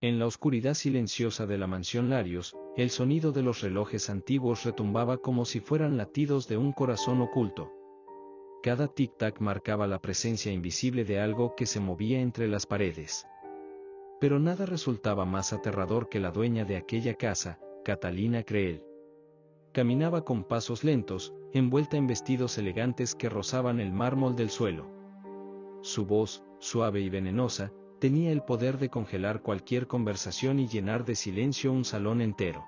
En la oscuridad silenciosa de la mansión Larios, el sonido de los relojes antiguos retumbaba como si fueran latidos de un corazón oculto. Cada tic-tac marcaba la presencia invisible de algo que se movía entre las paredes. Pero nada resultaba más aterrador que la dueña de aquella casa, Catalina Creel. Caminaba con pasos lentos, envuelta en vestidos elegantes que rozaban el mármol del suelo. Su voz, suave y venenosa, tenía el poder de congelar cualquier conversación y llenar de silencio un salón entero.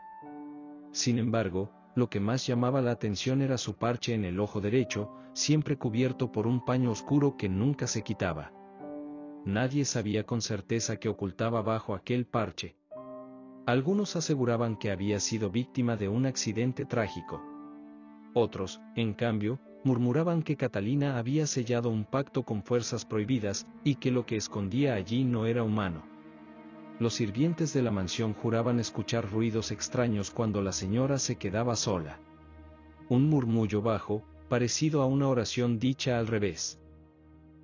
Sin embargo, lo que más llamaba la atención era su parche en el ojo derecho, siempre cubierto por un paño oscuro que nunca se quitaba. Nadie sabía con certeza qué ocultaba bajo aquel parche. Algunos aseguraban que había sido víctima de un accidente trágico. Otros, en cambio, murmuraban que Catalina había sellado un pacto con fuerzas prohibidas, y que lo que escondía allí no era humano. Los sirvientes de la mansión juraban escuchar ruidos extraños cuando la señora se quedaba sola. Un murmullo bajo, parecido a una oración dicha al revés.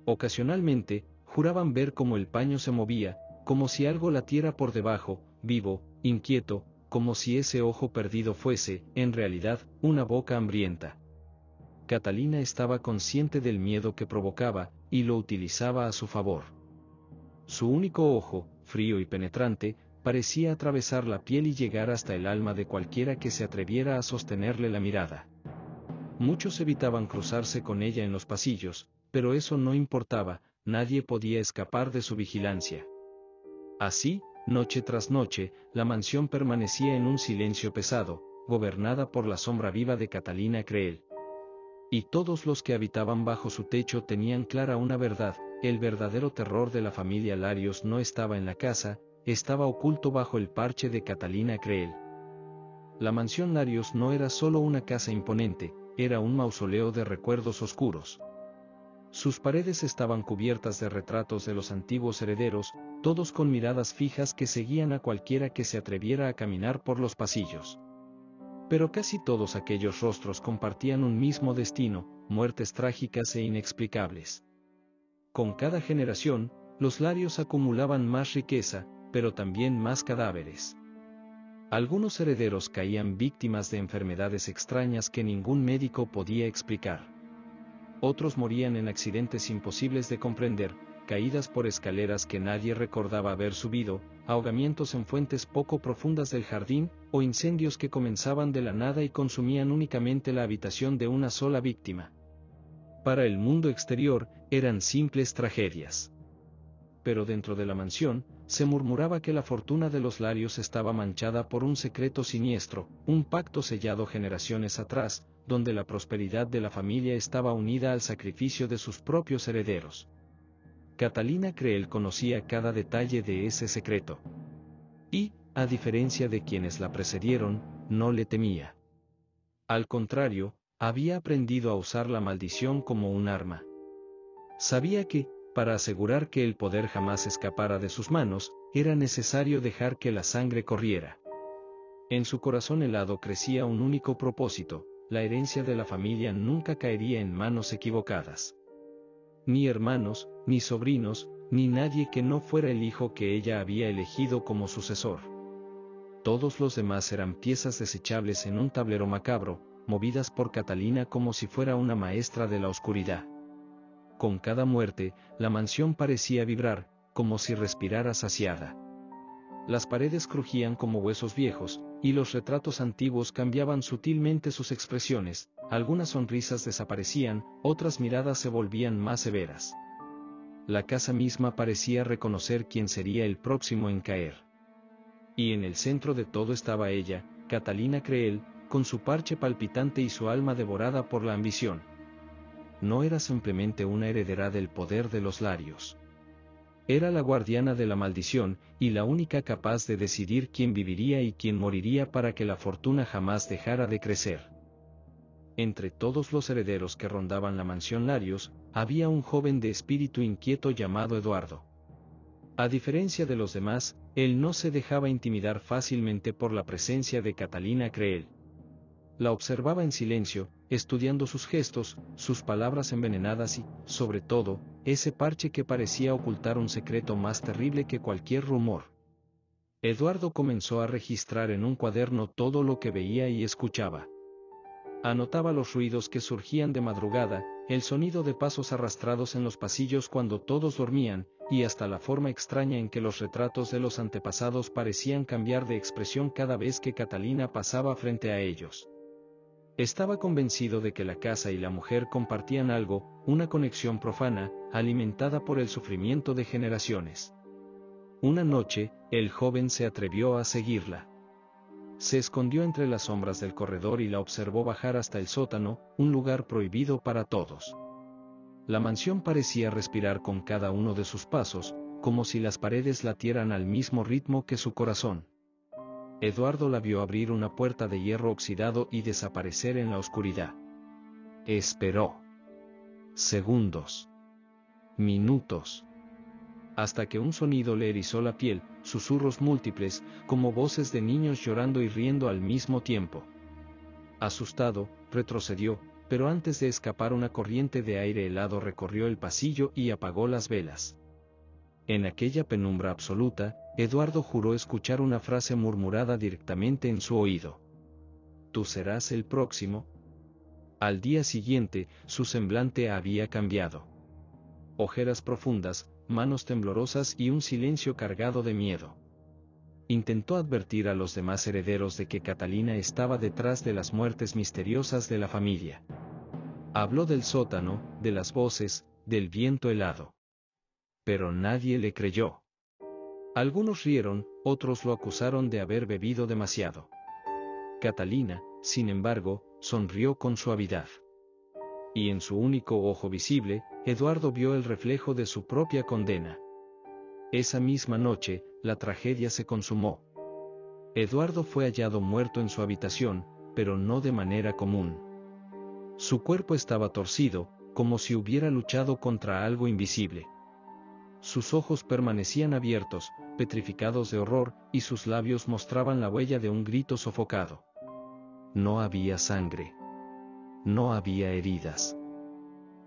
Ocasionalmente, juraban ver cómo el paño se movía, como si algo latiera por debajo, vivo, inquieto, como si ese ojo perdido fuese, en realidad, una boca hambrienta. Catalina estaba consciente del miedo que provocaba, y lo utilizaba a su favor. Su único ojo, frío y penetrante, parecía atravesar la piel y llegar hasta el alma de cualquiera que se atreviera a sostenerle la mirada. Muchos evitaban cruzarse con ella en los pasillos, pero eso no importaba, nadie podía escapar de su vigilancia. Así, noche tras noche, la mansión permanecía en un silencio pesado, gobernada por la sombra viva de Catalina Creel. Y todos los que habitaban bajo su techo tenían clara una verdad: el verdadero terror de la familia Larios no estaba en la casa, estaba oculto bajo el parche de Catalina Creel. La mansión Larios no era solo una casa imponente, era un mausoleo de recuerdos oscuros. Sus paredes estaban cubiertas de retratos de los antiguos herederos, todos con miradas fijas que seguían a cualquiera que se atreviera a caminar por los pasillos. Pero casi todos aquellos rostros compartían un mismo destino: muertes trágicas e inexplicables. Con cada generación, los Larios acumulaban más riqueza, pero también más cadáveres. Algunos herederos caían víctimas de enfermedades extrañas que ningún médico podía explicar. Otros morían en accidentes imposibles de comprender, caídas por escaleras que nadie recordaba haber subido, ahogamientos en fuentes poco profundas del jardín, o incendios que comenzaban de la nada y consumían únicamente la habitación de una sola víctima. Para el mundo exterior, eran simples tragedias. Pero dentro de la mansión, se murmuraba que la fortuna de los Larios estaba manchada por un secreto siniestro, un pacto sellado generaciones atrás, donde la prosperidad de la familia estaba unida al sacrificio de sus propios herederos. Catalina Creel conocía cada detalle de ese secreto. Y, a diferencia de quienes la precedieron, no le temía. Al contrario, había aprendido a usar la maldición como un arma. Sabía que, para asegurar que el poder jamás escapara de sus manos, era necesario dejar que la sangre corriera. En su corazón helado crecía un único propósito: la herencia de la familia nunca caería en manos equivocadas. Ni hermanos, ni sobrinos, ni nadie que no fuera el hijo que ella había elegido como sucesor. Todos los demás eran piezas desechables en un tablero macabro, movidas por Catalina como si fuera una maestra de la oscuridad. Con cada muerte, la mansión parecía vibrar, como si respirara saciada. Las paredes crujían como huesos viejos, y los retratos antiguos cambiaban sutilmente sus expresiones, algunas sonrisas desaparecían, otras miradas se volvían más severas. La casa misma parecía reconocer quién sería el próximo en caer. Y en el centro de todo estaba ella, Catalina Creel, con su parche palpitante y su alma devorada por la ambición. No era simplemente una heredera del poder de los Larios. Era la guardiana de la maldición, y la única capaz de decidir quién viviría y quién moriría para que la fortuna jamás dejara de crecer. Entre todos los herederos que rondaban la mansión Larios, había un joven de espíritu inquieto llamado Eduardo. A diferencia de los demás, él no se dejaba intimidar fácilmente por la presencia de Catalina Creel. La observaba en silencio, estudiando sus gestos, sus palabras envenenadas y, sobre todo, ese parche que parecía ocultar un secreto más terrible que cualquier rumor. Eduardo comenzó a registrar en un cuaderno todo lo que veía y escuchaba. Anotaba los ruidos que surgían de madrugada, el sonido de pasos arrastrados en los pasillos cuando todos dormían, y hasta la forma extraña en que los retratos de los antepasados parecían cambiar de expresión cada vez que Catalina pasaba frente a ellos. Estaba convencido de que la casa y la mujer compartían algo, una conexión profana, alimentada por el sufrimiento de generaciones. Una noche, el joven se atrevió a seguirla. Se escondió entre las sombras del corredor y la observó bajar hasta el sótano, un lugar prohibido para todos. La mansión parecía respirar con cada uno de sus pasos, como si las paredes latieran al mismo ritmo que su corazón. Eduardo la vio abrir una puerta de hierro oxidado y desaparecer en la oscuridad. Esperó. Segundos. Minutos. Hasta que un sonido le erizó la piel, susurros múltiples, como voces de niños llorando y riendo al mismo tiempo. Asustado, retrocedió, pero antes de escapar una corriente de aire helado recorrió el pasillo y apagó las velas. En aquella penumbra absoluta, Eduardo juró escuchar una frase murmurada directamente en su oído. «¿Tú serás el próximo?» Al día siguiente, su semblante había cambiado. Ojeras profundas, manos temblorosas y un silencio cargado de miedo. Intentó advertir a los demás herederos de que Catalina estaba detrás de las muertes misteriosas de la familia. Habló del sótano, de las voces, del viento helado. Pero nadie le creyó. Algunos rieron, otros lo acusaron de haber bebido demasiado. Catalina, sin embargo, sonrió con suavidad. Y en su único ojo visible, Eduardo vio el reflejo de su propia condena. Esa misma noche, la tragedia se consumó. Eduardo fue hallado muerto en su habitación, pero no de manera común. Su cuerpo estaba torcido, como si hubiera luchado contra algo invisible. Sus ojos permanecían abiertos, petrificados de horror, y sus labios mostraban la huella de un grito sofocado. No había sangre. No había heridas.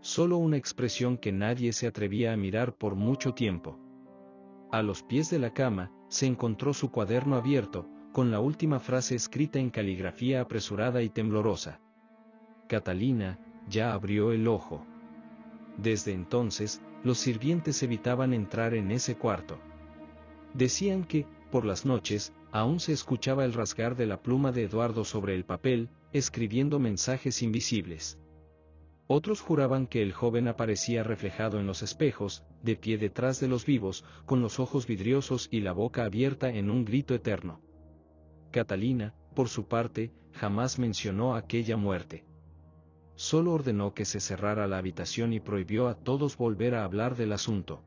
Solo una expresión que nadie se atrevía a mirar por mucho tiempo. A los pies de la cama, se encontró su cuaderno abierto, con la última frase escrita en caligrafía apresurada y temblorosa. Catalina, ya abrió el ojo. Desde entonces, los sirvientes evitaban entrar en ese cuarto. Decían que, por las noches, aún se escuchaba el rasgar de la pluma de Eduardo sobre el papel, escribiendo mensajes invisibles. Otros juraban que el joven aparecía reflejado en los espejos, de pie detrás de los vivos, con los ojos vidriosos y la boca abierta en un grito eterno. Catalina, por su parte, jamás mencionó aquella muerte. Solo ordenó que se cerrara la habitación y prohibió a todos volver a hablar del asunto.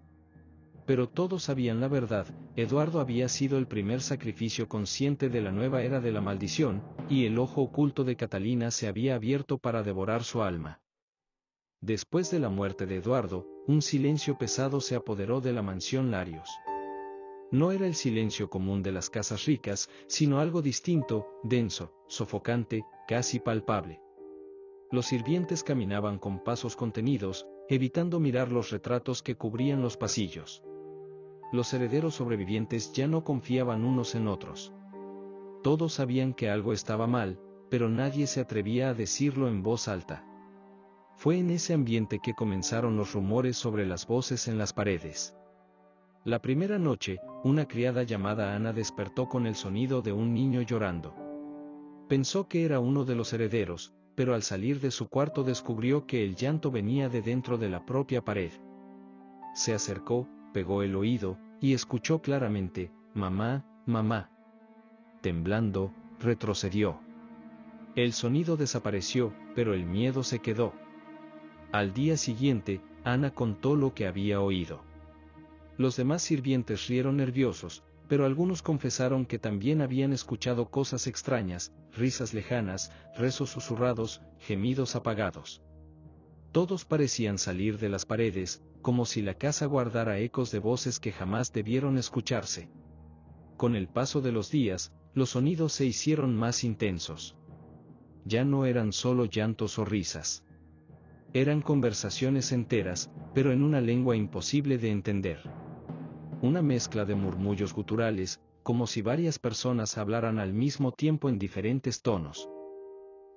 Pero todos sabían la verdad, Eduardo había sido el primer sacrificio consciente de la nueva era de la maldición, y el ojo oculto de Catalina se había abierto para devorar su alma. Después de la muerte de Eduardo, un silencio pesado se apoderó de la mansión Larios. No era el silencio común de las casas ricas, sino algo distinto, denso, sofocante, casi palpable. Los sirvientes caminaban con pasos contenidos, evitando mirar los retratos que cubrían los pasillos. Los herederos sobrevivientes ya no confiaban unos en otros. Todos sabían que algo estaba mal, pero nadie se atrevía a decirlo en voz alta. Fue en ese ambiente que comenzaron los rumores sobre las voces en las paredes. La primera noche, una criada llamada Ana despertó con el sonido de un niño llorando. Pensó que era uno de los herederos, pero al salir de su cuarto descubrió que el llanto venía de dentro de la propia pared. Se acercó, pegó el oído, y escuchó claramente, «Mamá, mamá». Temblando, retrocedió. El sonido desapareció, pero el miedo se quedó. Al día siguiente, Ana contó lo que había oído. Los demás sirvientes rieron nerviosos, pero algunos confesaron que también habían escuchado cosas extrañas, risas lejanas, rezos susurrados, gemidos apagados. Todos parecían salir de las paredes, como si la casa guardara ecos de voces que jamás debieron escucharse. Con el paso de los días, los sonidos se hicieron más intensos. Ya no eran solo llantos o risas. Eran conversaciones enteras, pero en una lengua imposible de entender. Una mezcla de murmullos guturales, como si varias personas hablaran al mismo tiempo en diferentes tonos.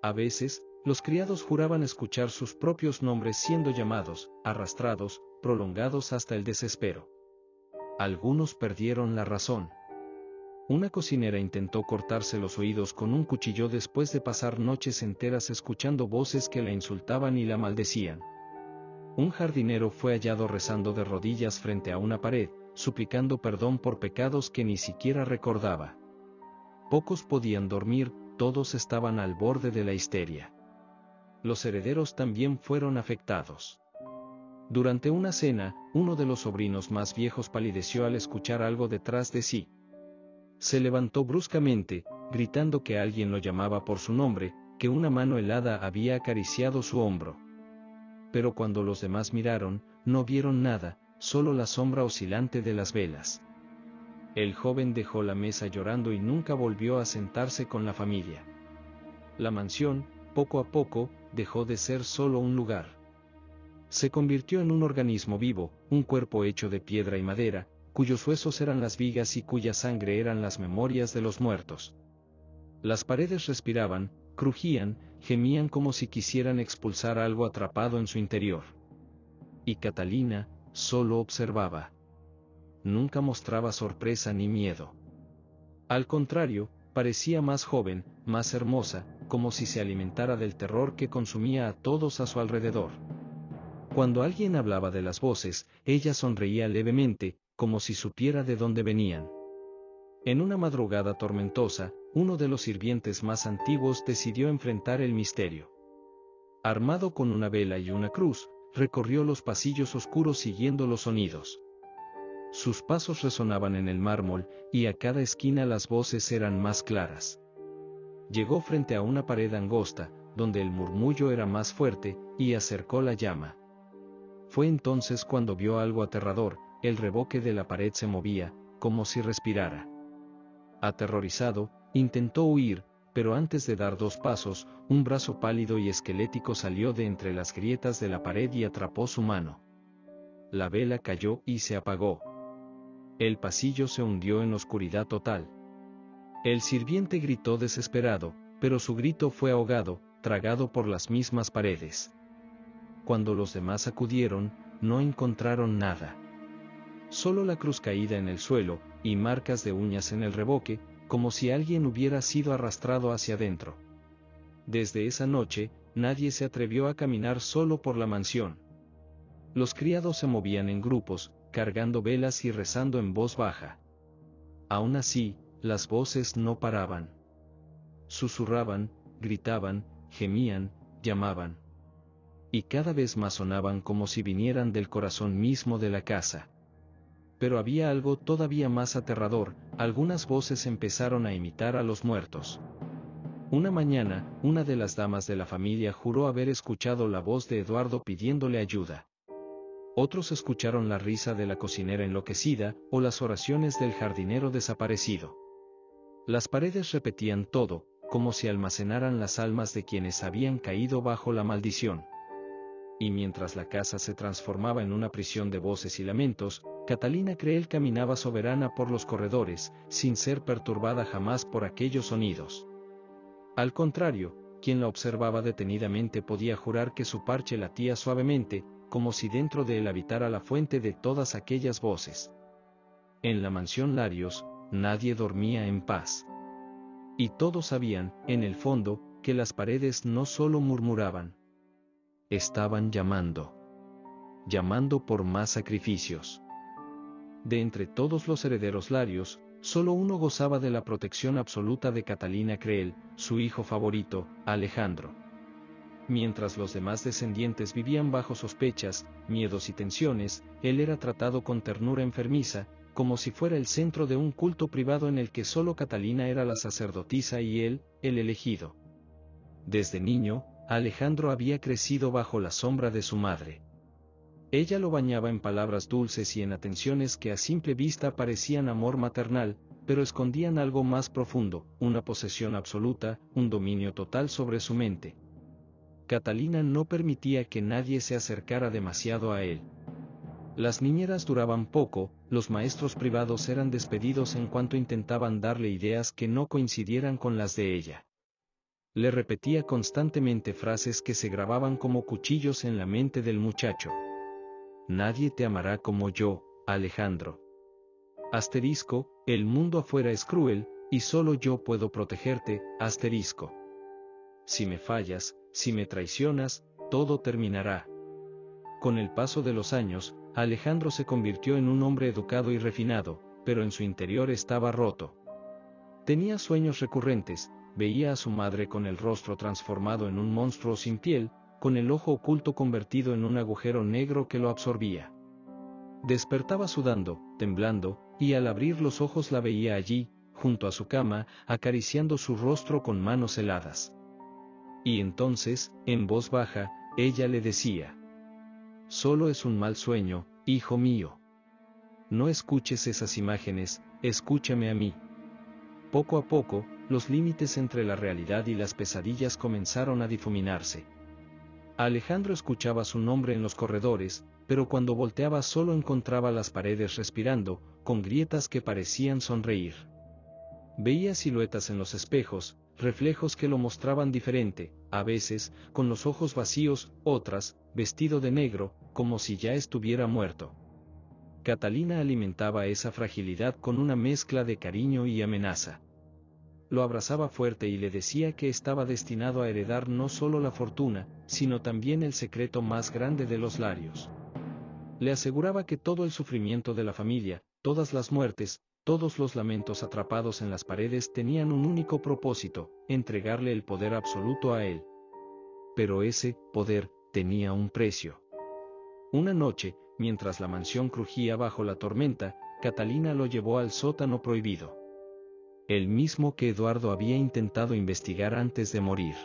A veces, los criados juraban escuchar sus propios nombres siendo llamados, arrastrados, prolongados hasta el desespero. Algunos perdieron la razón. Una cocinera intentó cortarse los oídos con un cuchillo después de pasar noches enteras escuchando voces que la insultaban y la maldecían. Un jardinero fue hallado rezando de rodillas frente a una pared, suplicando perdón por pecados que ni siquiera recordaba. Pocos podían dormir, todos estaban al borde de la histeria. Los herederos también fueron afectados. Durante una cena, uno de los sobrinos más viejos palideció al escuchar algo detrás de sí. Se levantó bruscamente, gritando que alguien lo llamaba por su nombre, que una mano helada había acariciado su hombro. Pero cuando los demás miraron, no vieron nada, solo la sombra oscilante de las velas. El joven dejó la mesa llorando y nunca volvió a sentarse con la familia. La mansión, poco a poco, dejó de ser solo un lugar. Se convirtió en un organismo vivo, un cuerpo hecho de piedra y madera, cuyos huesos eran las vigas y cuya sangre eran las memorias de los muertos. Las paredes respiraban, crujían, gemían como si quisieran expulsar algo atrapado en su interior. Y Catalina solo observaba. Nunca mostraba sorpresa ni miedo. Al contrario, parecía más joven, más hermosa, como si se alimentara del terror que consumía a todos a su alrededor. Cuando alguien hablaba de las voces, ella sonreía levemente, como si supiera de dónde venían. En una madrugada tormentosa, uno de los sirvientes más antiguos decidió enfrentar el misterio. Armado con una vela y una cruz, recorrió los pasillos oscuros siguiendo los sonidos. Sus pasos resonaban en el mármol, y a cada esquina las voces eran más claras. Llegó frente a una pared angosta, donde el murmullo era más fuerte, y acercó la llama. Fue entonces cuando vio algo aterrador, el revoque de la pared se movía, como si respirara. Aterrorizado, intentó huir, pero antes de dar 2 pasos, un brazo pálido y esquelético salió de entre las grietas de la pared y atrapó su mano. La vela cayó y se apagó. El pasillo se hundió en oscuridad total. El sirviente gritó desesperado, pero su grito fue ahogado, tragado por las mismas paredes. Cuando los demás acudieron, no encontraron nada. Solo la cruz caída en el suelo, y marcas de uñas en el revoque, como si alguien hubiera sido arrastrado hacia adentro. Desde esa noche, nadie se atrevió a caminar solo por la mansión. Los criados se movían en grupos, cargando velas y rezando en voz baja. Aún así, las voces no paraban. Susurraban, gritaban, gemían, llamaban. Y cada vez más sonaban como si vinieran del corazón mismo de la casa. Pero había algo todavía más aterrador, algunas voces empezaron a imitar a los muertos. Una mañana, una de las damas de la familia juró haber escuchado la voz de Eduardo pidiéndole ayuda. Otros escucharon la risa de la cocinera enloquecida, o las oraciones del jardinero desaparecido. Las paredes repetían todo, como si almacenaran las almas de quienes habían caído bajo la maldición. Y mientras la casa se transformaba en una prisión de voces y lamentos, Catalina Creel caminaba soberana por los corredores, sin ser perturbada jamás por aquellos sonidos. Al contrario, quien la observaba detenidamente podía jurar que su parche latía suavemente, como si dentro de él habitara la fuente de todas aquellas voces. En la mansión Larios, nadie dormía en paz. Y todos sabían, en el fondo, que las paredes no solo murmuraban. Estaban llamando. Llamando por más sacrificios. De entre todos los herederos Larios, solo uno gozaba de la protección absoluta de Catalina Creel, su hijo favorito, Alejandro. Mientras los demás descendientes vivían bajo sospechas, miedos y tensiones, él era tratado con ternura enfermiza, como si fuera el centro de un culto privado en el que solo Catalina era la sacerdotisa y él, el elegido. Desde niño, Alejandro había crecido bajo la sombra de su madre. Ella lo bañaba en palabras dulces y en atenciones que a simple vista parecían amor maternal, pero escondían algo más profundo, una posesión absoluta, un dominio total sobre su mente. Catalina no permitía que nadie se acercara demasiado a él. Las niñeras duraban poco, los maestros privados eran despedidos en cuanto intentaban darle ideas que no coincidieran con las de ella. Le repetía constantemente frases que se grababan como cuchillos en la mente del muchacho. Nadie te amará como yo, Alejandro. Asterisco, el mundo afuera es cruel, y solo yo puedo protegerte, asterisco. Si me fallas, si me traicionas, todo terminará. Con el paso de los años, Alejandro se convirtió en un hombre educado y refinado, pero en su interior estaba roto. Tenía sueños recurrentes, veía a su madre con el rostro transformado en un monstruo sin piel, con el ojo oculto convertido en un agujero negro que lo absorbía. Despertaba sudando, temblando, y al abrir los ojos la veía allí, junto a su cama, acariciando su rostro con manos heladas. Y entonces, en voz baja, ella le decía: «Solo es un mal sueño, hijo mío. No escuches esas imágenes, escúchame a mí». Poco a poco, los límites entre la realidad y las pesadillas comenzaron a difuminarse. Alejandro escuchaba su nombre en los corredores, pero cuando volteaba solo encontraba las paredes respirando, con grietas que parecían sonreír. Veía siluetas en los espejos, reflejos que lo mostraban diferente, a veces, con los ojos vacíos, otras, vestido de negro, como si ya estuviera muerto. Catalina alimentaba esa fragilidad con una mezcla de cariño y amenaza. Lo abrazaba fuerte y le decía que estaba destinado a heredar no solo la fortuna, sino también el secreto más grande de los Larios. Le aseguraba que todo el sufrimiento de la familia, todas las muertes, todos los lamentos atrapados en las paredes tenían un único propósito: entregarle el poder absoluto a él. Pero ese poder tenía un precio. Una noche, mientras la mansión crujía bajo la tormenta, Catalina lo llevó al sótano prohibido. El mismo que Eduardo había intentado investigar antes de morir.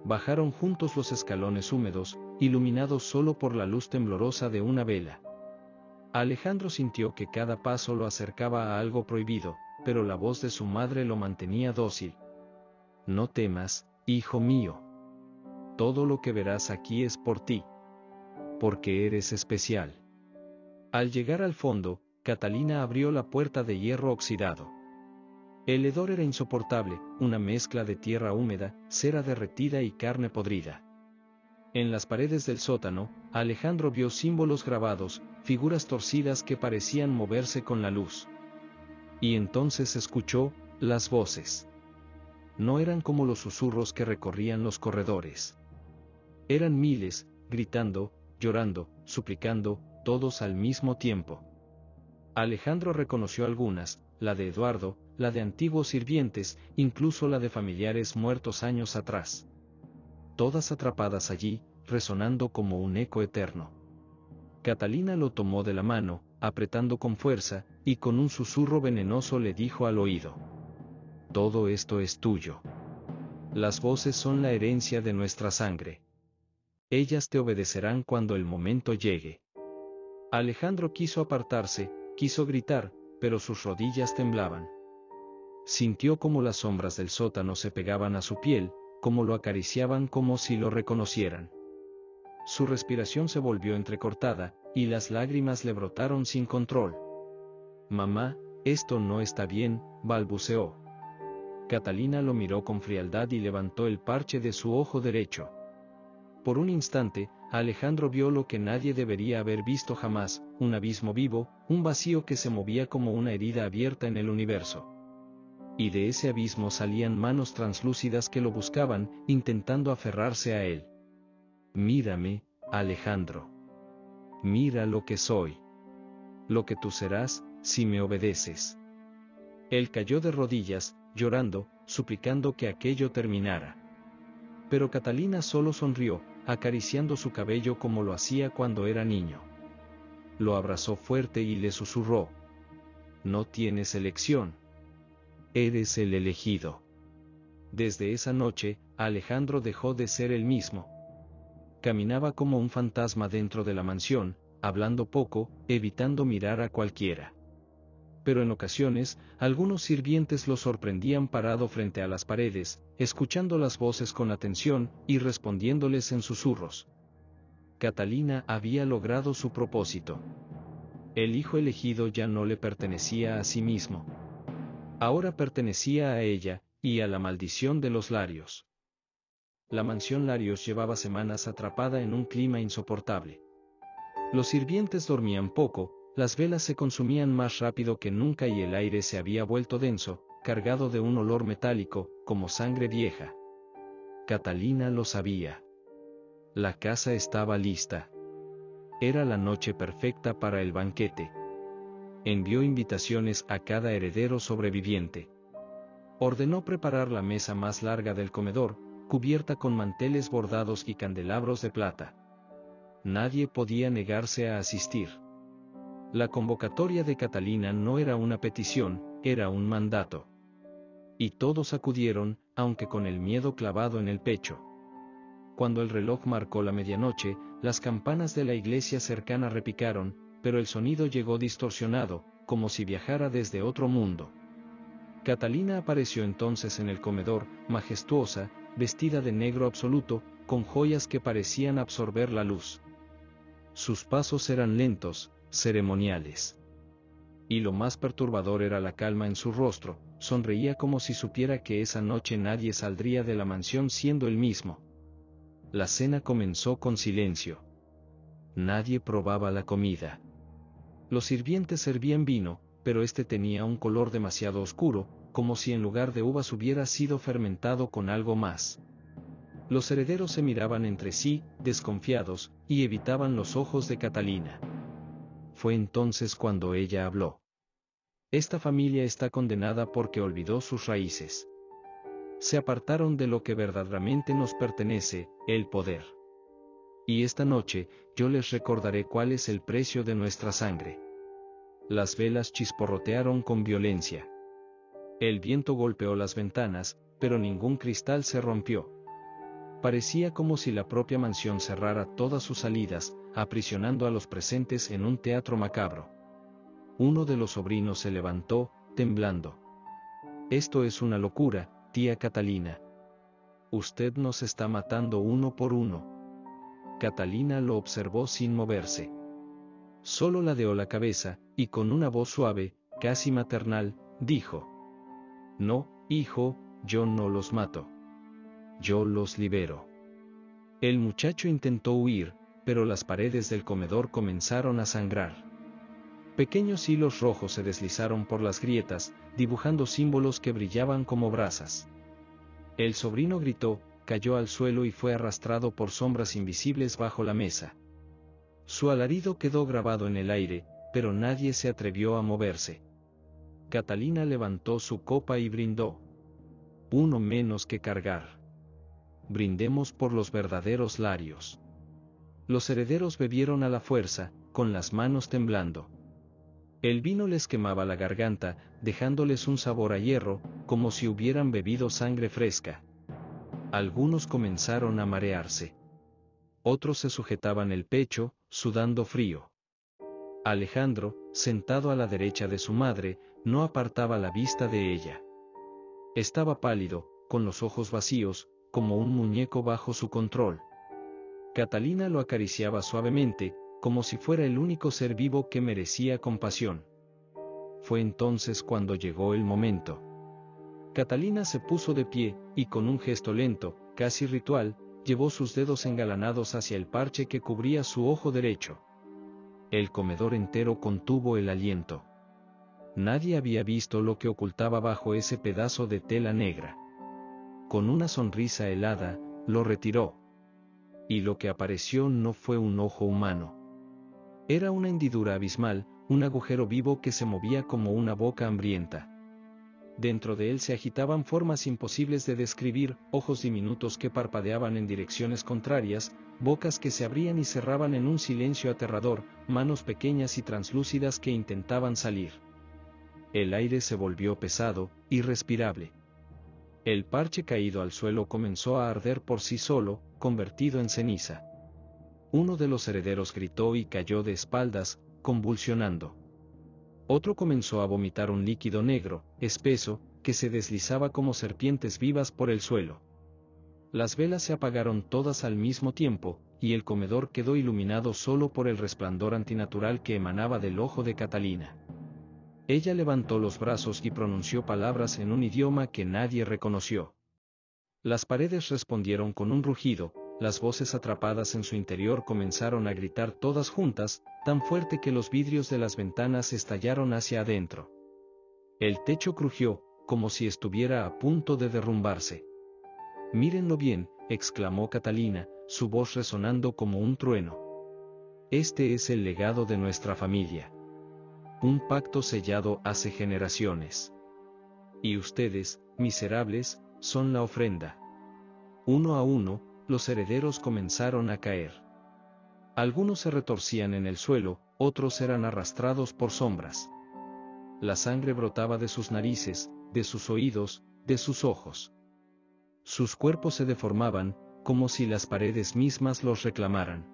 Bajaron juntos los escalones húmedos, iluminados solo por la luz temblorosa de una vela. Alejandro sintió que cada paso lo acercaba a algo prohibido, pero la voz de su madre lo mantenía dócil. «No temas, hijo mío. Todo lo que verás aquí es por ti. Porque eres especial». Al llegar al fondo, Catalina abrió la puerta de hierro oxidado. El hedor era insoportable, una mezcla de tierra húmeda, cera derretida y carne podrida. En las paredes del sótano, Alejandro vio símbolos grabados, figuras torcidas que parecían moverse con la luz. Y entonces escuchó las voces. No eran como los susurros que recorrían los corredores. Eran miles, gritando, llorando, suplicando, todos al mismo tiempo. Alejandro reconoció algunas, la de Eduardo, la de antiguos sirvientes, incluso la de familiares muertos años atrás. Todas atrapadas allí, resonando como un eco eterno. Catalina lo tomó de la mano, apretando con fuerza, y con un susurro venenoso le dijo al oído: «Todo esto es tuyo. Las voces son la herencia de nuestra sangre. Ellas te obedecerán cuando el momento llegue». Alejandro quiso apartarse, quiso gritar, pero sus rodillas temblaban. Sintió como las sombras del sótano se pegaban a su piel, como lo acariciaban como si lo reconocieran. Su respiración se volvió entrecortada, y las lágrimas le brotaron sin control. «Mamá, esto no está bien», balbuceó. Catalina lo miró con frialdad y levantó el parche de su ojo derecho. Por un instante, Alejandro vio lo que nadie debería haber visto jamás: un abismo vivo, un vacío que se movía como una herida abierta en el universo. Y de ese abismo salían manos translúcidas que lo buscaban, intentando aferrarse a él. «Mírame, Alejandro. Mira lo que soy. Lo que tú serás, si me obedeces». Él cayó de rodillas, llorando, suplicando que aquello terminara. Pero Catalina solo sonrió, acariciando su cabello como lo hacía cuando era niño. Lo abrazó fuerte y le susurró: «No tienes elección. Eres el elegido». Desde esa noche, Alejandro dejó de ser el mismo. Caminaba como un fantasma dentro de la mansión, hablando poco, evitando mirar a cualquiera. Pero en ocasiones, algunos sirvientes lo sorprendían parado frente a las paredes, escuchando las voces con atención, y respondiéndoles en susurros. Catalina había logrado su propósito. El hijo elegido ya no le pertenecía a sí mismo. Ahora pertenecía a ella, y a la maldición de los Larios. La mansión Larios llevaba semanas atrapada en un clima insoportable. Los sirvientes dormían poco, las velas se consumían más rápido que nunca y el aire se había vuelto denso, cargado de un olor metálico, como sangre vieja. Catalina lo sabía. La casa estaba lista. Era la noche perfecta para el banquete. Envió invitaciones a cada heredero sobreviviente. Ordenó preparar la mesa más larga del comedor, cubierta con manteles bordados y candelabros de plata. Nadie podía negarse a asistir. La convocatoria de Catalina no era una petición, era un mandato. Y todos acudieron, aunque con el miedo clavado en el pecho. Cuando el reloj marcó la medianoche, las campanas de la iglesia cercana repicaron, pero el sonido llegó distorsionado, como si viajara desde otro mundo. Catalina apareció entonces en el comedor, majestuosa, vestida de negro absoluto, con joyas que parecían absorber la luz. Sus pasos eran lentos, ceremoniales. Y lo más perturbador era la calma en su rostro, sonreía como si supiera que esa noche nadie saldría de la mansión siendo el mismo. La cena comenzó con silencio. Nadie probaba la comida. Los sirvientes servían vino, pero este tenía un color demasiado oscuro, como si en lugar de uvas hubiera sido fermentado con algo más. Los herederos se miraban entre sí, desconfiados, y evitaban los ojos de Catalina. Fue entonces cuando ella habló. Esta familia está condenada porque olvidó sus raíces. Se apartaron de lo que verdaderamente nos pertenece, el poder. Y esta noche, yo les recordaré cuál es el precio de nuestra sangre. Las velas chisporrotearon con violencia. El viento golpeó las ventanas, pero ningún cristal se rompió. Parecía como si la propia mansión cerrara todas sus salidas, aprisionando a los presentes en un teatro macabro. Uno de los sobrinos se levantó, temblando. Esto es una locura, tía Catalina. Usted nos está matando uno por uno. Catalina lo observó sin moverse. Solo ladeó la cabeza, y con una voz suave, casi maternal, dijo: No, hijo, yo no los mato. Yo los libero. El muchacho intentó huir, pero las paredes del comedor comenzaron a sangrar. Pequeños hilos rojos se deslizaron por las grietas, dibujando símbolos que brillaban como brasas. El sobrino gritó, cayó al suelo y fue arrastrado por sombras invisibles bajo la mesa. Su alarido quedó grabado en el aire, pero nadie se atrevió a moverse. Catalina levantó su copa y brindó. Uno menos que cargar. Brindemos por los verdaderos Larios. Los herederos bebieron a la fuerza, con las manos temblando. El vino les quemaba la garganta, dejándoles un sabor a hierro, como si hubieran bebido sangre fresca. Algunos comenzaron a marearse. Otros se sujetaban el pecho, sudando frío. Alejandro, sentado a la derecha de su madre, no apartaba la vista de ella. Estaba pálido, con los ojos vacíos, como un muñeco bajo su control. Catalina lo acariciaba suavemente, como si fuera el único ser vivo que merecía compasión. Fue entonces cuando llegó el momento. Catalina se puso de pie, y con un gesto lento, casi ritual, llevó sus dedos engalanados hacia el parche que cubría su ojo derecho. El comedor entero contuvo el aliento. Nadie había visto lo que ocultaba bajo ese pedazo de tela negra. Con una sonrisa helada, lo retiró. Y lo que apareció no fue un ojo humano. Era una hendidura abismal, un agujero vivo que se movía como una boca hambrienta. Dentro de él se agitaban formas imposibles de describir, ojos diminutos que parpadeaban en direcciones contrarias, bocas que se abrían y cerraban en un silencio aterrador, manos pequeñas y translúcidas que intentaban salir. El aire se volvió pesado, irrespirable. El parche caído al suelo comenzó a arder por sí solo, convertido en ceniza. Uno de los herederos gritó y cayó de espaldas, convulsionando. Otro comenzó a vomitar un líquido negro, espeso, que se deslizaba como serpientes vivas por el suelo. Las velas se apagaron todas al mismo tiempo, y el comedor quedó iluminado solo por el resplandor antinatural que emanaba del ojo de Catalina. Ella levantó los brazos y pronunció palabras en un idioma que nadie reconoció. Las paredes respondieron con un rugido, las voces atrapadas en su interior comenzaron a gritar todas juntas, tan fuerte que los vidrios de las ventanas estallaron hacia adentro. El techo crujió, como si estuviera a punto de derrumbarse. «Mírenlo bien», exclamó Catalina, su voz resonando como un trueno. «Este es el legado de nuestra familia. Un pacto sellado hace generaciones. Y ustedes, miserables, son la ofrenda». Uno a uno, los herederos comenzaron a caer. Algunos se retorcían en el suelo, otros eran arrastrados por sombras. La sangre brotaba de sus narices, de sus oídos, de sus ojos. Sus cuerpos se deformaban, como si las paredes mismas los reclamaran.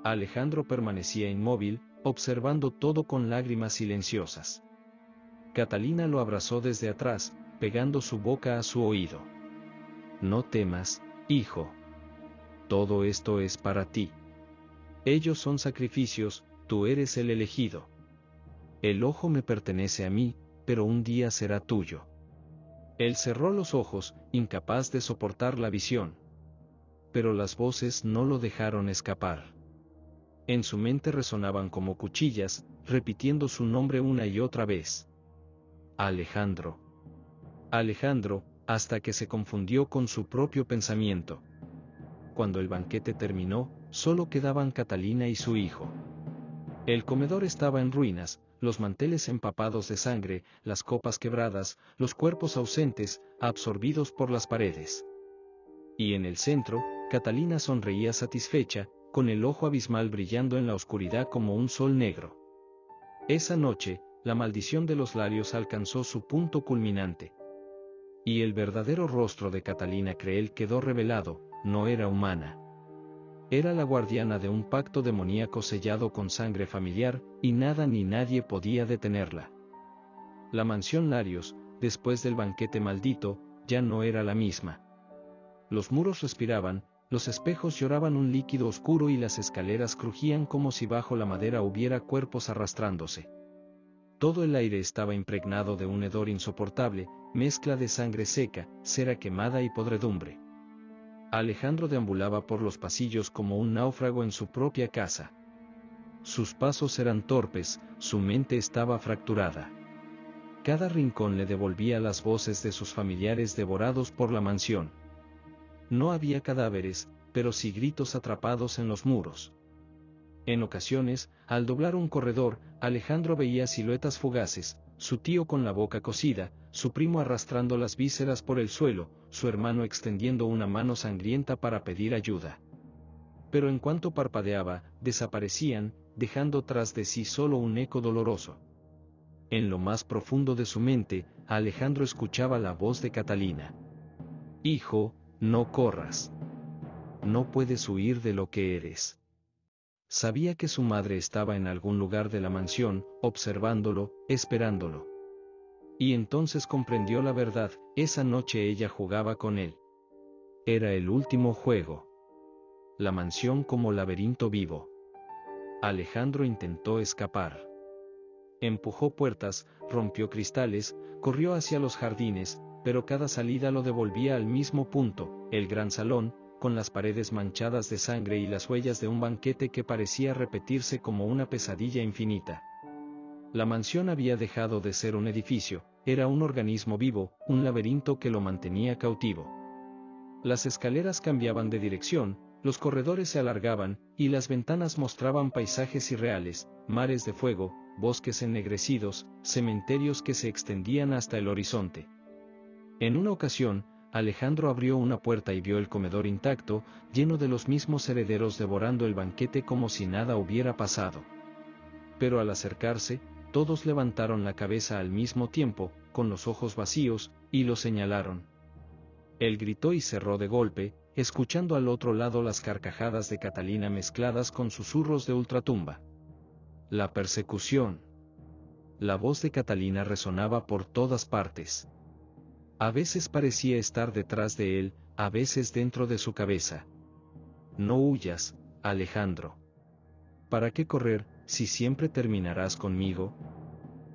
Alejandro permanecía inmóvil, observando todo con lágrimas silenciosas. Catalina lo abrazó desde atrás, pegando su boca a su oído. «No temas, hijo. Todo esto es para ti. Ellos son sacrificios, tú eres el elegido. El ojo me pertenece a mí, pero un día será tuyo». Él cerró los ojos, incapaz de soportar la visión. Pero las voces no lo dejaron escapar. En su mente resonaban como cuchillas, repitiendo su nombre una y otra vez. Alejandro. Alejandro, hasta que se confundió con su propio pensamiento. Cuando el banquete terminó, solo quedaban Catalina y su hijo. El comedor estaba en ruinas, los manteles empapados de sangre, las copas quebradas, los cuerpos ausentes, absorbidos por las paredes. Y en el centro, Catalina sonreía satisfecha, con el ojo abismal brillando en la oscuridad como un sol negro. Esa noche, la maldición de los Larios alcanzó su punto culminante. Y el verdadero rostro de Catalina Creel quedó revelado, no era humana. Era la guardiana de un pacto demoníaco sellado con sangre familiar, y nada ni nadie podía detenerla. La mansión Larios, después del banquete maldito, ya no era la misma. Los muros respiraban, los espejos lloraban un líquido oscuro y las escaleras crujían como si bajo la madera hubiera cuerpos arrastrándose. Todo el aire estaba impregnado de un hedor insoportable, mezcla de sangre seca, cera quemada y podredumbre. Alejandro deambulaba por los pasillos como un náufrago en su propia casa. Sus pasos eran torpes, su mente estaba fracturada. Cada rincón le devolvía las voces de sus familiares devorados por la mansión. No había cadáveres, pero sí gritos atrapados en los muros. En ocasiones, al doblar un corredor, Alejandro veía siluetas fugaces, su tío con la boca cosida, su primo arrastrando las vísceras por el suelo, su hermano extendiendo una mano sangrienta para pedir ayuda. Pero en cuanto parpadeaba, desaparecían, dejando tras de sí solo un eco doloroso. En lo más profundo de su mente, Alejandro escuchaba la voz de Catalina. «Hijo, no corras. No puedes huir de lo que eres». Sabía que su madre estaba en algún lugar de la mansión, observándolo, esperándolo. Y entonces comprendió la verdad, esa noche ella jugaba con él. Era el último juego. La mansión como laberinto vivo. Alejandro intentó escapar. Empujó puertas, rompió cristales, corrió hacia los jardines, pero cada salida lo devolvía al mismo punto, el gran salón, con las paredes manchadas de sangre y las huellas de un banquete que parecía repetirse como una pesadilla infinita. La mansión había dejado de ser un edificio, era un organismo vivo, un laberinto que lo mantenía cautivo. Las escaleras cambiaban de dirección, los corredores se alargaban, y las ventanas mostraban paisajes irreales, mares de fuego, bosques ennegrecidos, cementerios que se extendían hasta el horizonte. En una ocasión, Alejandro abrió una puerta y vio el comedor intacto, lleno de los mismos herederos devorando el banquete como si nada hubiera pasado. Pero al acercarse, todos levantaron la cabeza al mismo tiempo, con los ojos vacíos, y lo señalaron. Él gritó y cerró de golpe, escuchando al otro lado las carcajadas de Catalina mezcladas con susurros de ultratumba. La persecución. La voz de Catalina resonaba por todas partes. A veces parecía estar detrás de él, a veces dentro de su cabeza. No huyas, Alejandro. ¿Para qué correr, si siempre terminarás conmigo?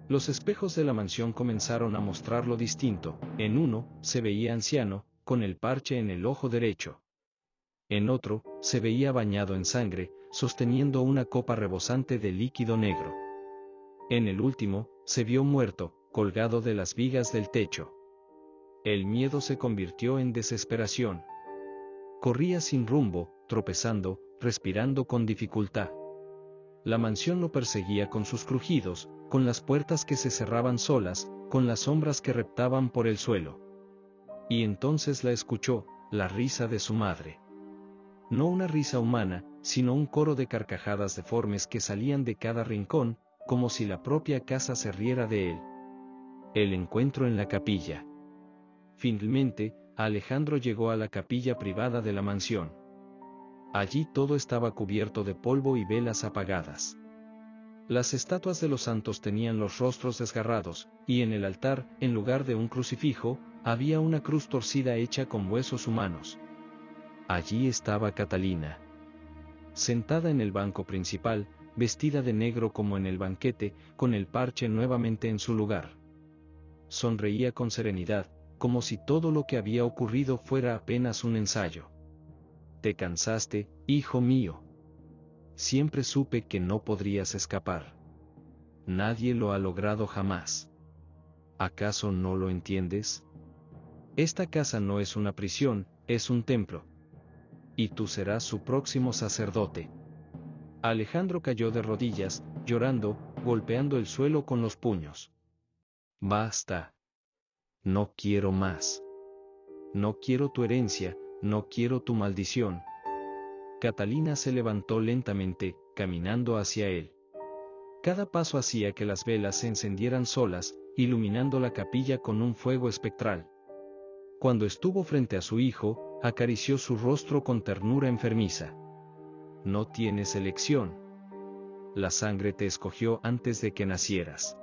Los espejos de la mansión comenzaron a mostrarlo distinto. En uno, se veía anciano, con el parche en el ojo derecho. En otro, se veía bañado en sangre, sosteniendo una copa rebosante de líquido negro. En el último, se vio muerto, colgado de las vigas del techo. El miedo se convirtió en desesperación. Corría sin rumbo, tropezando, respirando con dificultad. La mansión lo perseguía con sus crujidos, con las puertas que se cerraban solas, con las sombras que reptaban por el suelo. Y entonces la escuchó, la risa de su madre. No una risa humana, sino un coro de carcajadas deformes que salían de cada rincón, como si la propia casa se riera de él. El encuentro en la capilla. Finalmente, Alejandro llegó a la capilla privada de la mansión. Allí todo estaba cubierto de polvo y velas apagadas. Las estatuas de los santos tenían los rostros desgarrados, y en el altar, en lugar de un crucifijo, había una cruz torcida hecha con huesos humanos. Allí estaba Catalina. Sentada en el banco principal, vestida de negro como en el banquete, con el parche nuevamente en su lugar. Sonreía con serenidad, como si todo lo que había ocurrido fuera apenas un ensayo. «Te cansaste, hijo mío. Siempre supe que no podrías escapar. Nadie lo ha logrado jamás. ¿Acaso no lo entiendes? Esta casa no es una prisión, es un templo. Y tú serás su próximo sacerdote». Alejandro cayó de rodillas, llorando, golpeando el suelo con los puños. «Basta. No quiero más. No quiero tu herencia, no quiero tu maldición». Catalina se levantó lentamente, caminando hacia él. Cada paso hacía que las velas se encendieran solas, iluminando la capilla con un fuego espectral. Cuando estuvo frente a su hijo, acarició su rostro con ternura enfermiza. «No tienes elección. La sangre te escogió antes de que nacieras.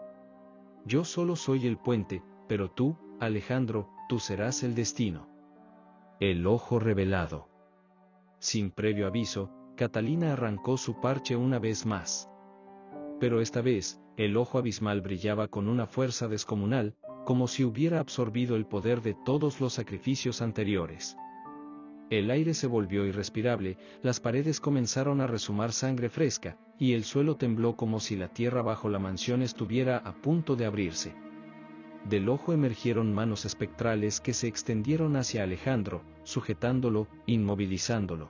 Yo solo soy el puente, pero tú, Alejandro, tú serás el destino». El ojo revelado. Sin previo aviso, Catalina arrancó su parche una vez más. Pero esta vez, el ojo abismal brillaba con una fuerza descomunal, como si hubiera absorbido el poder de todos los sacrificios anteriores. El aire se volvió irrespirable, las paredes comenzaron a resumar sangre fresca, y el suelo tembló como si la tierra bajo la mansión estuviera a punto de abrirse. Del ojo emergieron manos espectrales que se extendieron hacia Alejandro, sujetándolo, inmovilizándolo.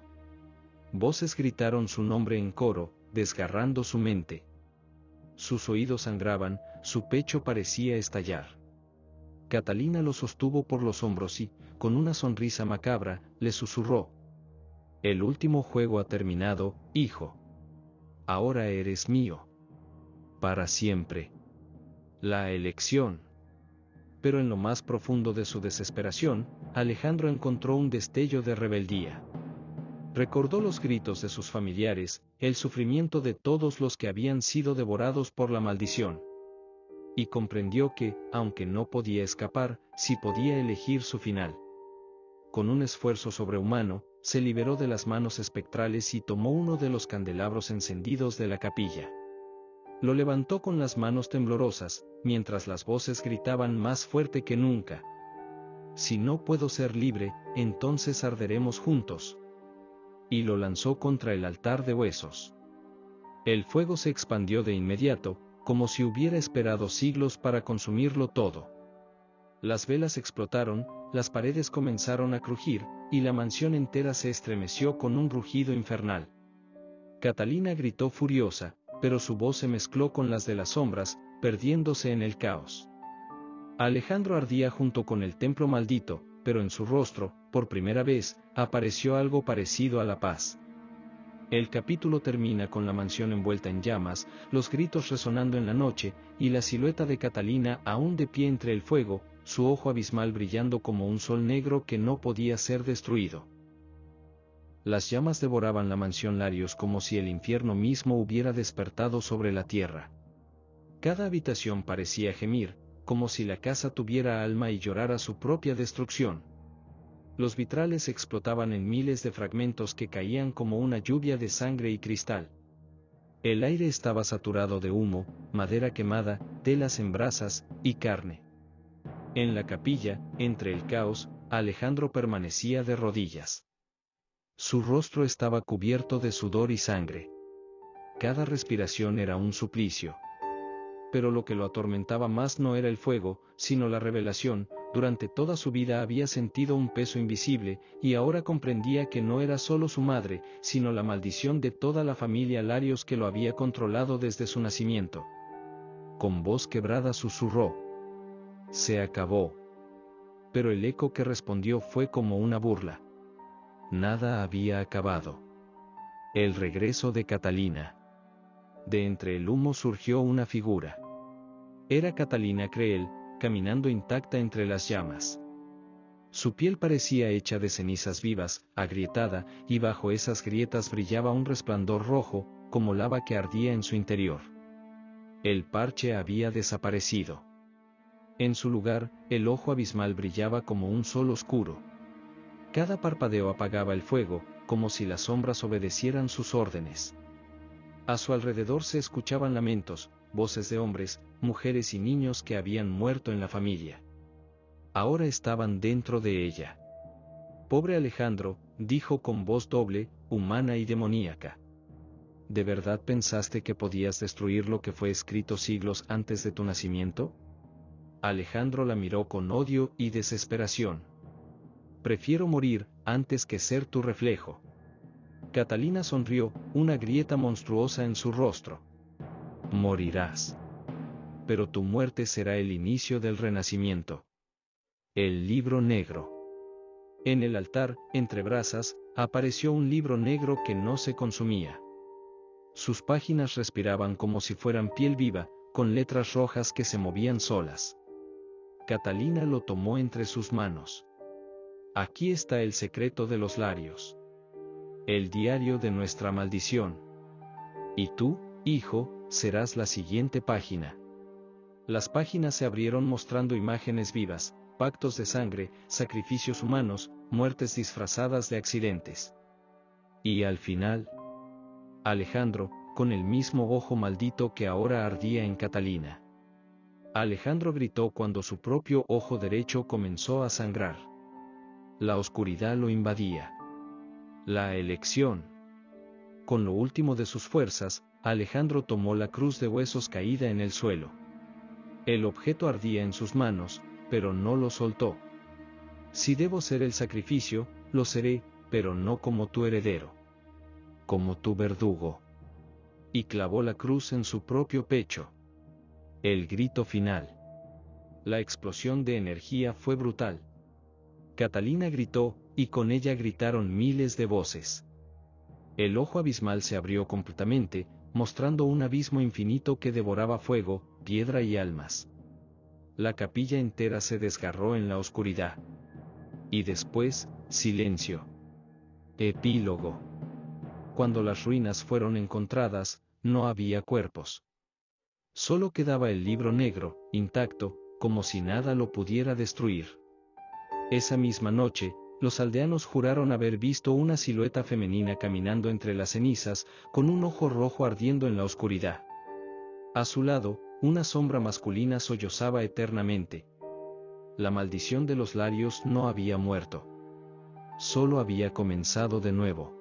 Voces gritaron su nombre en coro, desgarrando su mente. Sus oídos sangraban, su pecho parecía estallar. Catalina lo sostuvo por los hombros y, con una sonrisa macabra, le susurró: «El último juego ha terminado, hijo. Ahora eres mío. Para siempre. La elección». Pero en lo más profundo de su desesperación, Alejandro encontró un destello de rebeldía. Recordó los gritos de sus familiares, el sufrimiento de todos los que habían sido devorados por la maldición. Y comprendió que, aunque no podía escapar, sí podía elegir su final. Con un esfuerzo sobrehumano, se liberó de las manos espectrales y tomó uno de los candelabros encendidos de la capilla. Lo levantó con las manos temblorosas, mientras las voces gritaban más fuerte que nunca: «Si no puedo ser libre, entonces arderemos juntos». Y lo lanzó contra el altar de huesos. El fuego se expandió de inmediato, como si hubiera esperado siglos para consumirlo todo. Las velas explotaron, las paredes comenzaron a crujir, y la mansión entera se estremeció con un rugido infernal. Catalina gritó furiosa, pero su voz se mezcló con las de las sombras, perdiéndose en el caos. Alejandro ardía junto con el templo maldito, pero en su rostro, por primera vez, apareció algo parecido a la paz. El capítulo termina con la mansión envuelta en llamas, los gritos resonando en la noche, y la silueta de Catalina aún de pie entre el fuego, su ojo abismal brillando como un sol negro que no podía ser destruido. Las llamas devoraban la mansión Larios como si el infierno mismo hubiera despertado sobre la tierra. Cada habitación parecía gemir, como si la casa tuviera alma y llorara su propia destrucción. Los vitrales explotaban en miles de fragmentos que caían como una lluvia de sangre y cristal. El aire estaba saturado de humo, madera quemada, telas en brasas, y carne. En la capilla, entre el caos, Alejandro permanecía de rodillas. Su rostro estaba cubierto de sudor y sangre. Cada respiración era un suplicio. Pero lo que lo atormentaba más no era el fuego, sino la revelación. Durante toda su vida había sentido un peso invisible, y ahora comprendía que no era solo su madre, sino la maldición de toda la familia Larios que lo había controlado desde su nacimiento. Con voz quebrada susurró: «Se acabó». Pero el eco que respondió fue como una burla. Nada había acabado. El regreso de Catalina. De entre el humo surgió una figura. Era Catalina Creel, caminando intacta entre las llamas. Su piel parecía hecha de cenizas vivas, agrietada, y bajo esas grietas brillaba un resplandor rojo, como lava que ardía en su interior. El parche había desaparecido. En su lugar, el ojo abismal brillaba como un sol oscuro. Cada parpadeo apagaba el fuego, como si las sombras obedecieran sus órdenes. A su alrededor se escuchaban lamentos, voces de hombres, mujeres y niños que habían muerto en la familia. Ahora estaban dentro de ella. «Pobre Alejandro», dijo con voz doble, humana y demoníaca. «¿De verdad pensaste que podías destruir lo que fue escrito siglos antes de tu nacimiento?» Alejandro la miró con odio y desesperación. «Prefiero morir, antes que ser tu reflejo». Catalina sonrió, una grieta monstruosa en su rostro. «Morirás. Pero tu muerte será el inicio del renacimiento». El libro negro. En el altar, entre brasas, apareció un libro negro que no se consumía. Sus páginas respiraban como si fueran piel viva, con letras rojas que se movían solas. Catalina lo tomó entre sus manos. «Aquí está el secreto de los Larios. El diario de nuestra maldición. Y tú, hijo, serás la siguiente página». Las páginas se abrieron mostrando imágenes vivas, pactos de sangre, sacrificios humanos, muertes disfrazadas de accidentes. Y al final, Alejandro, con el mismo ojo maldito que ahora ardía en Catalina. Alejandro gritó cuando su propio ojo derecho comenzó a sangrar. La oscuridad lo invadía. La elección. Con lo último de sus fuerzas, Alejandro tomó la cruz de huesos caída en el suelo. El objeto ardía en sus manos, pero no lo soltó. «Si debo ser el sacrificio, lo seré, pero no como tu heredero. Como tu verdugo». Y clavó la cruz en su propio pecho. El grito final. La explosión de energía fue brutal. Catalina gritó, y con ella gritaron miles de voces. El ojo abismal se abrió completamente, mostrando un abismo infinito que devoraba fuego, piedra y almas. La capilla entera se desgarró en la oscuridad. Y después, silencio. Epílogo. Cuando las ruinas fueron encontradas, no había cuerpos. Solo quedaba el libro negro, intacto, como si nada lo pudiera destruir. Esa misma noche, los aldeanos juraron haber visto una silueta femenina caminando entre las cenizas, con un ojo rojo ardiendo en la oscuridad. A su lado, una sombra masculina sollozaba eternamente. La maldición de los Larios no había muerto. Solo había comenzado de nuevo.